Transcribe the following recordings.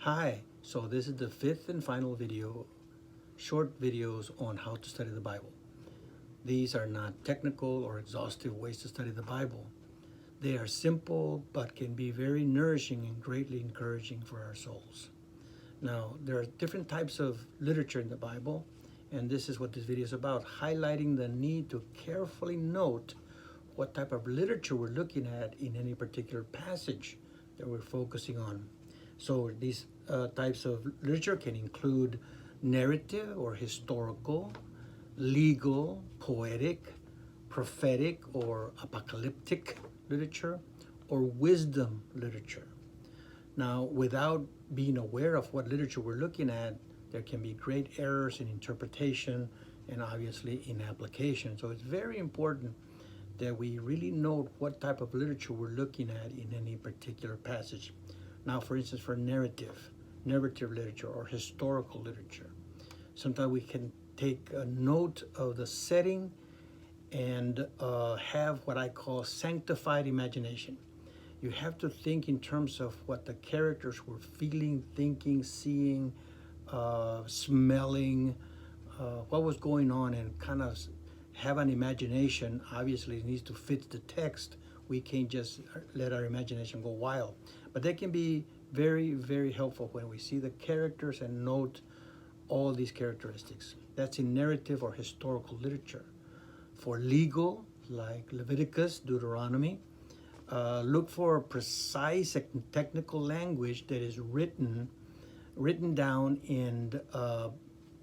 Hi, so this is the fifth and final video, short videos on how to study the Bible. These are not technical or exhaustive ways to study the Bible. They are simple but can be very nourishing and greatly encouraging for our souls. Now, there are different types of literature in the Bible, and this is what this video is about, highlighting the need to carefully note what type of literature we're looking at in any particular passage that we're focusing on. So these types of literature can include narrative or historical, legal, poetic, prophetic or apocalyptic literature, or wisdom literature. Now, without being aware of what literature we're looking at, there can be great errors in interpretation and obviously in application. So it's very important that we really note what type of literature we're looking at in any particular passage. Now, for instance, for narrative literature or historical literature, sometimes we can take a note of the setting and have what I call sanctified imagination. You have to think in terms of what the characters were feeling, thinking, seeing, smelling, what was going on, and kind of have an imagination. Obviously, it needs to fit the text. We can't just let our imagination go wild. But they can be very, very helpful when we see the characters and note all these characteristics. That's in narrative or historical literature. For legal, like Leviticus, Deuteronomy, look for precise and technical language that is written down in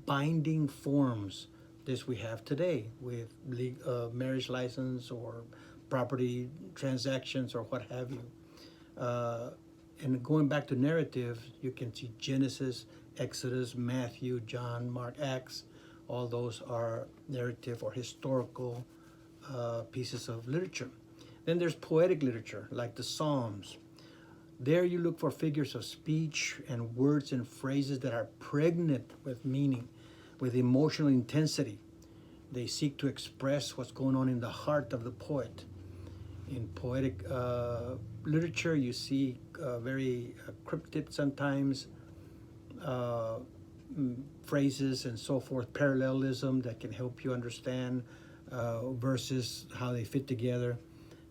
binding forms. This we have today with marriage license or property transactions or what have you. And going back to narrative, you can see Genesis, Exodus, Matthew, John, Mark, Acts. All those are narrative or historical pieces of literature. Then there's poetic literature, like the Psalms. There you look for figures of speech and words and phrases that are pregnant with meaning, with emotional intensity. They seek to express what's going on in the heart of the poet. In poetic literature, you see very cryptic sometimes phrases and so forth, parallelism that can help you understand verses, how they fit together.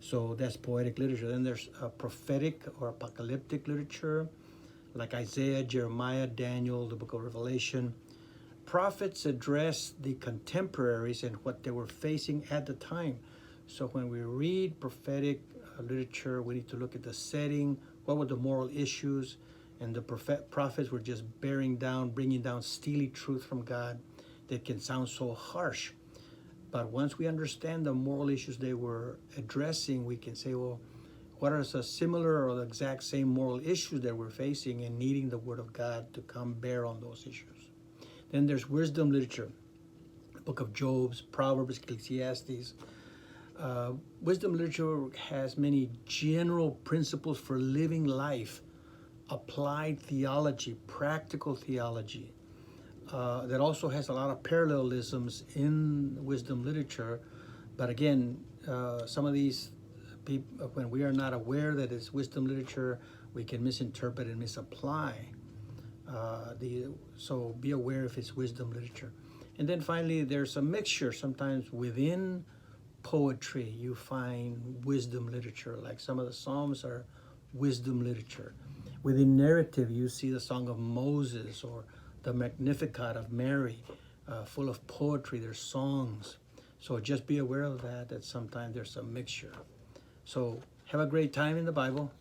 So that's poetic literature. Then there's prophetic or apocalyptic literature, like Isaiah, Jeremiah, Daniel, the book of Revelation. Prophets address the contemporaries and what they were facing at the time. So when we read prophetic literature, we need to look at the setting, what were the moral issues, and the prophets were just bringing down steely truth from God that can sound so harsh. But once we understand the moral issues they were addressing, we can say, well, what are the similar or the exact same moral issues that we're facing and needing the Word of God to come bear on those issues? Then there's wisdom literature, the book of Job, Proverbs, Ecclesiastes. Wisdom literature has many general principles for living life, applied theology, practical theology, that also has a lot of parallelisms in wisdom literature. But again, some of these people, when we are not aware that it's wisdom literature, we can misinterpret and misapply. So be aware if it's wisdom literature. And then finally, there's a mixture. Sometimes within poetry, you find wisdom literature, like some of the Psalms are wisdom literature. Within narrative, you see the Song of Moses or the Magnificat of Mary, full of poetry. There's songs. So just be aware of that sometimes there's a mixture. So have a great time in the Bible.